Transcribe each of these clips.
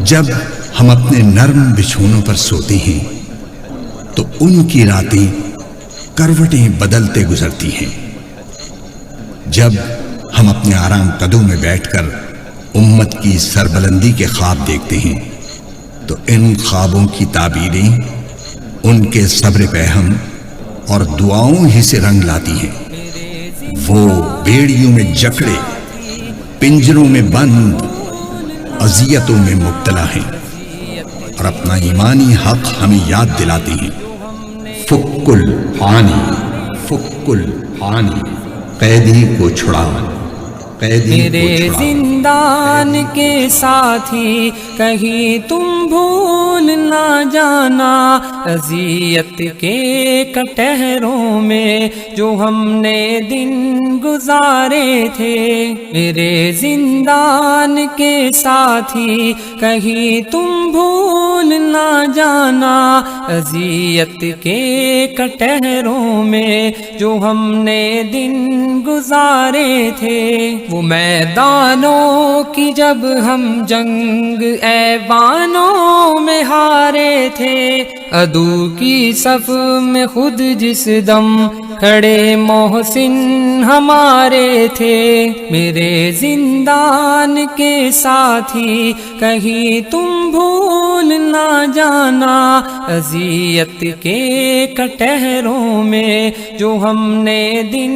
جب ہم اپنے نرم بچھونوں پر سوتے ہیں تو ان کی راتیں کروٹیں بدلتے گزرتی ہیں۔ جب ہم اپنے آرام قدوں میں بیٹھ کر امت کی سربلندی کے خواب دیکھتے ہیں تو ان خوابوں کی تعبیریں ان کے صبر پہم اور دعاؤں ہی سے رنگ لاتی ہیں۔ وہ بیڑیوں میں جکڑے، پنجروں میں بند، اذیتوں میں مبتلا ہیں اور اپنا ایمانی حق ہمیں یاد دلاتے ہیں۔ فک الحانی، فک الحانی، قیدی کو چھڑا، میرے زندان کے ساتھی کہیں تم بھول نہ جانا، اذیت کے کٹہروں میں جو ہم نے دن گزارے تھے۔ میرے زندان کے ساتھی کہیں تم بھول نہ جانا، اذیت کے کٹہروں میں جو ہم نے دن گزارے تھے۔ وہ میدانوں کی جب ہم جنگ ایوانوں میں ہارے تھے، عدو کی صف میں خود جس دم کھڑے محسن ہمارے تھے۔ میرے زندان کے ساتھی کہیں تم بھول نہ جانا، اذیت کے کٹہروں میں جو ہم نے دن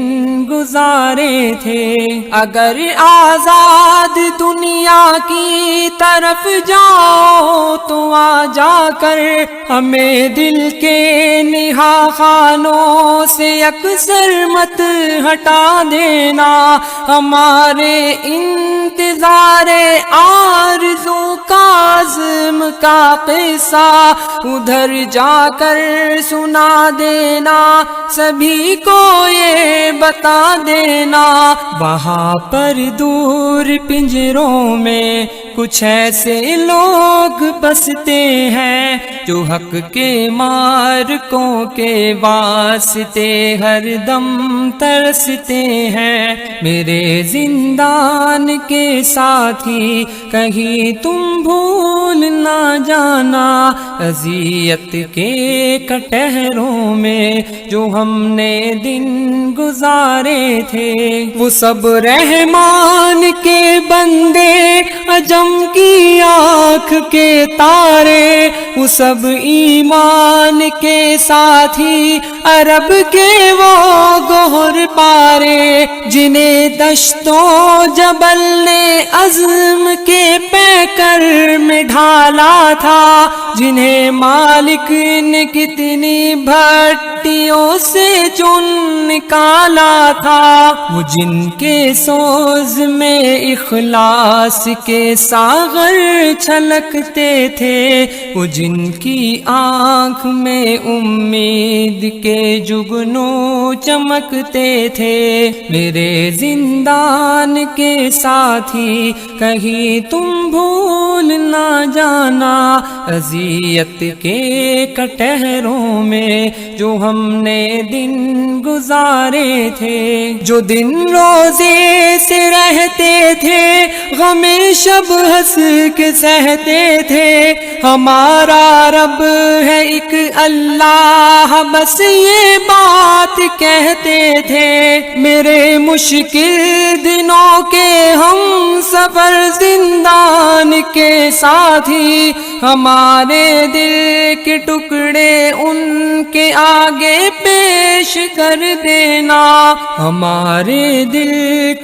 گزارے تھے۔ اگر آزاد دنیا کی طرف جاؤ تو آ جا کر ہمیں دل کے نہا خانوں سے اکثر مت ہٹا دینا۔ ہمارے انتظار آرزو کا عزم کا قصہ ادھر جا کر سنا دینا، سبھی کو یہ بتا دینا۔ وہاں پر دور پنجروں میں کچھ ایسے لوگ بستے ہیں جو حق کے مارکوں کے واسطے ہر دم ترستے ہیں۔ میرے زندان کے ساتھی کہیں تم بھول نہ جانا، اذیت کے کٹہروں میں جو ہم نے دن گزارے تھے۔ وہ سب رحمان کے بندے، عجم کی آنکھ کے تارے، وہ سب ایمان کے ساتھی، عرب کے وہ گوہر پارے، جنہیں دشتوں جبل نے عزم کے پیکر میں ڈھالا تھا، جنہیں مالک نے کتنی بھٹیوں سے چن نکالا تھا۔ وہ جن کے سوز میں اخلاص کے ساغر چھلکتے تھے، وہ جن کی آنکھ میں امید کے جگنوں چمکتے تھے۔ میرے زندان کے ساتھی کہیں تم بھول نہ جانا، اذیت کے کٹہروں میں جو ہم نے دن گزارے تھے۔ جو دن روزے سے رہتے تھے، غم شب ہنس کے سہتے تھے، ہمارا رب ہے ایک اللہ، بس یہ بات کہتے تھے۔ میرے مشکل دنوں کے ہم سفر زندان کے ساتھی، ہمارے دل کے ٹکڑے ان کے آگے پیش کر دینا، ہمارے دل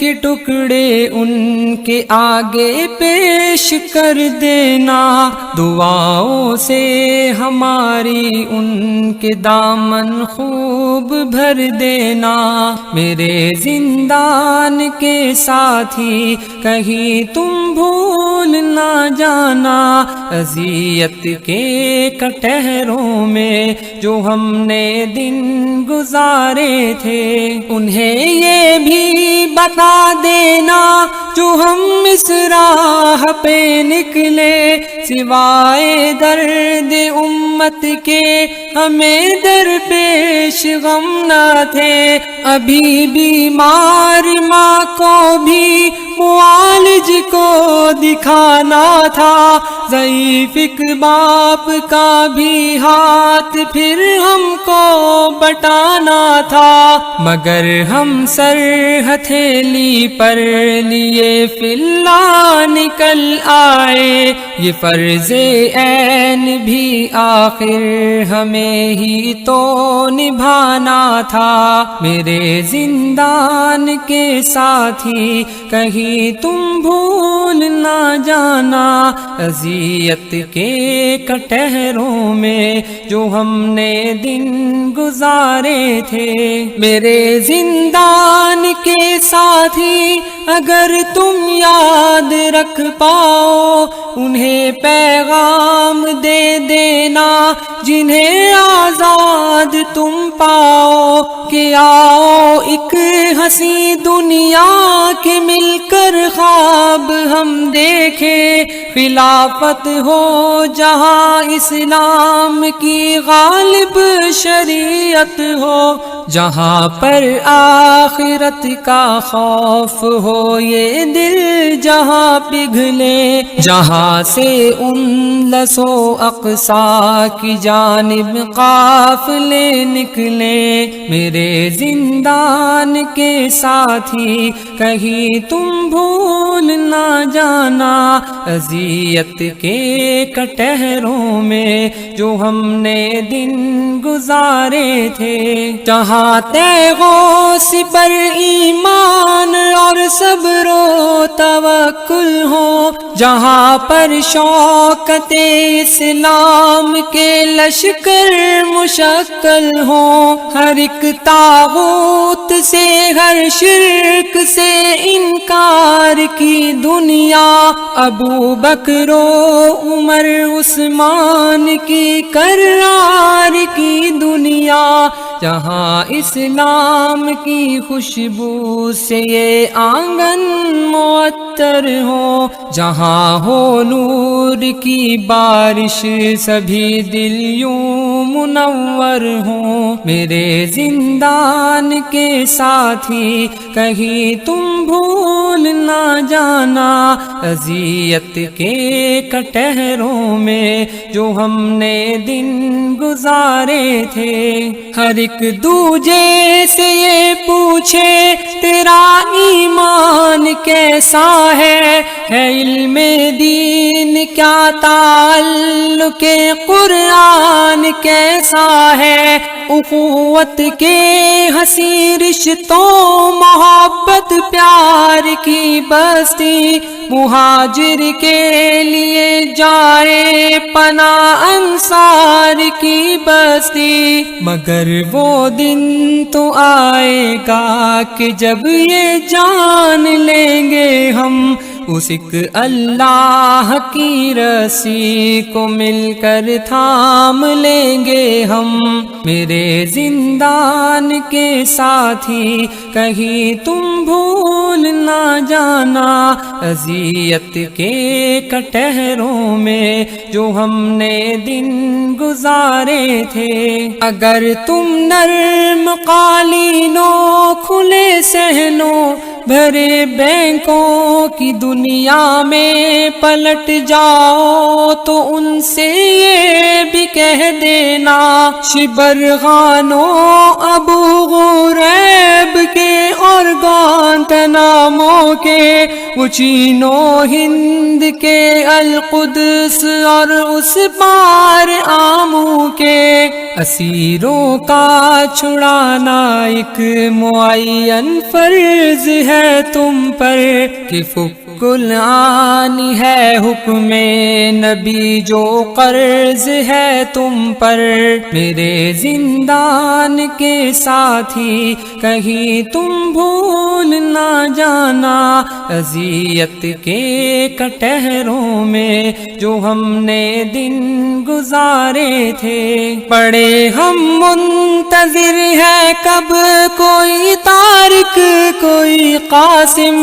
کے ٹکڑے ان کے آگے پیش کر دینا۔ دعاؤں سے ہماری ان کے دامن خوب بھر دینا۔ میرے زندان کے ساتھی کہیں تم بھول نہ جانا، اذیت کے کٹہروں میں جو ہم نے دن گزارے تھے۔ انہیں یہ بھی بتا دینا جو ہم اس راہ پہ نکلے، سوائے درد امت کے ہمیں درپیش غم نہ تھے۔ ابھی بیمار ماں کو بھی معالج کو دکھانا تھا، ضعیف ایک باپ کا بھی ہاتھ پھر ہم کو بٹانا تھا، مگر ہم سر ہتھیلی پر لیے فی اللہ نکل آئے، یہ فرض عین بھی آخر ہمیں ہی تو نبھانا تھا، میرے زندان کے ساتھی کہیں تم بھول نہ جانا، اذیت کے کٹہروں میں جو ہم نے دن گزارے تھے، میرے زندان کے ساتھی اگر تم یاد رکھ پاؤ انہیں پیغام دے دینا جنہیں آزاد تم پاؤ، کہ آؤ ایک ہنسی دنیا کے مل کر خواب ہم دیکھیں، خلافت ہو جہاں اسلام کی غالب شریعت ہو، جہاں پر آخرت کا خوف ہو یہ دل جہاں پگھلے، جہاں سے انلس و اقصی کی جانب قافلے نکلے، میرے زندان کے ساتھی کہیں تم بھول نہ جانا، اذیت کے کٹہروں میں جو ہم نے دن گزارے تھے، جہاں تیغ و سپر ایمان اور صبر و توکل ہو، جہاں پر شوکت اسلام کے لشکر مشکل ہوں، ہر ایک طاغوت سے ہر شرک سے انکار کی دنیا، ابو بکر و عمر عثمان کی کرار کی دنیا، جہاں اسلام کی خوشبو سے یہ آنگن معطر ہو، جہاں ہو نور کی بارش سبھی دل یوں منور ہوں، میرے زندان کے ساتھی کہیں تم بھول نہ جانا، اذیت کے کٹہروں میں جو ہم نے دن گزارے تھے، ہر ایک دوجے سے یہ پوچھے تیرا ایمان کیسا ہے علم دین کیا تعلق قرآن کیسا ہے، اخوت کے حسین رشتوں محبت پیار کی بستی، مہاجر کے لیے جائے پناہ انصار کی بستی، مگر وہ دن تو آئے گا کہ جب یہ جان لیں گے ہم اس ایک اللہ کی رسی کو مل کر تھام لیں گے ہم، میرے زندان کے ساتھی کہیں تم بھول نہ جانا، اذیت کے کٹہروں میں جو ہم نے دن گزارے تھے، اگر تم نرم قالینوں کھلے صحنوں بھرے بینکوں کی دنیا میں پلٹ جاؤ تو ان سے یہ بھی کہہ دینا، شبرغانوں ابو غریب کے اور گوانتنامو کے، وہ چینوں ہند کے القدس اور اس پار آمو کے، اسیروں کا چھڑانا ایک معین فرض ہے تم پر، کہ فک العان ہے حکم نبی جو قرض ہے تم پر، میرے زندان کے ساتھی کہیں تم بھول نہ جانا، اذیت کے کٹہروں میں جو ہم نے دن گزارے تھے، پڑے ہم منتظر ہے کب کوئی طارق کوئی قاسم،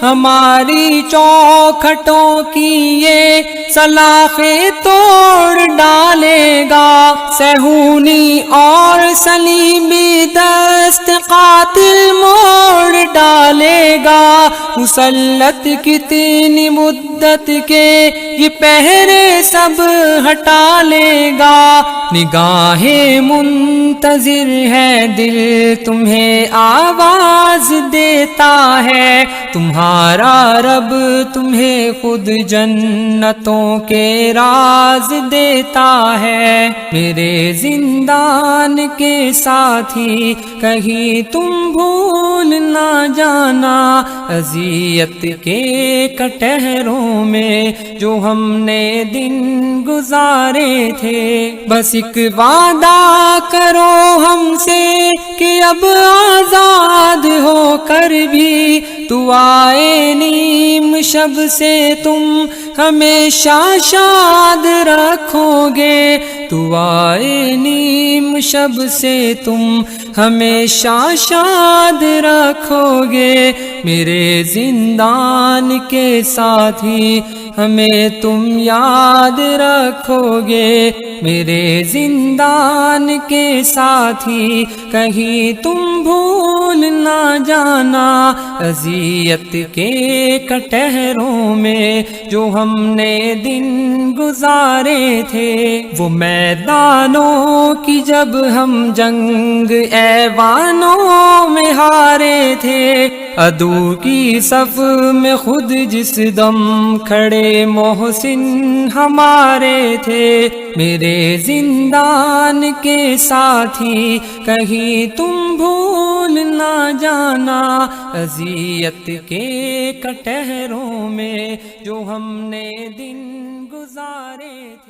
ہماری چوکھٹوں کی یہ سلاخیں توڑ ڈالے گا، سہونی اور سلیمی دست قاتل موڑ ڈالے گا، مسلط کتنی مدت کے یہ پہرے سب ہٹا لے گا، نگاہیں منتظر ہے دل تمہیں آواز دیتا ہے، تمہارا رب تمہیں خود جنتوں کے راز دیتا ہے، میرے زندان کے ساتھی کہیں تم بھول نہ جانا، اذیت کے کٹہروں میں جو ہم نے دن گزارے تھے، بس ایک وعدہ کرو ہم سے کہ اب آزاد ہو کر بھی تو آئے نیم شب سے تم ہمیشہ شاد رکھو گے، تو آئے نیم شب سے تم ہمیشہ شاد رکھو گے، میرے زندان کے ساتھی ہمیں تم یاد رکھو گے، میرے زندان کے ساتھی کہیں تم بھول نہ جانا، اذیت کے کٹہروں میں جو ہم نے دن گزارے تھے، وہ میدانوں کی جب ہم جنگ ایوانوں میں ہارے تھے، عدو کی صف میں خود جس دم کھڑے محسن ہمارے تھے، میرے زندان کے ساتھی کہیں تم بھول نہ جانا، اذیت کے کٹہروں میں جو ہم نے دن گزارے تھے۔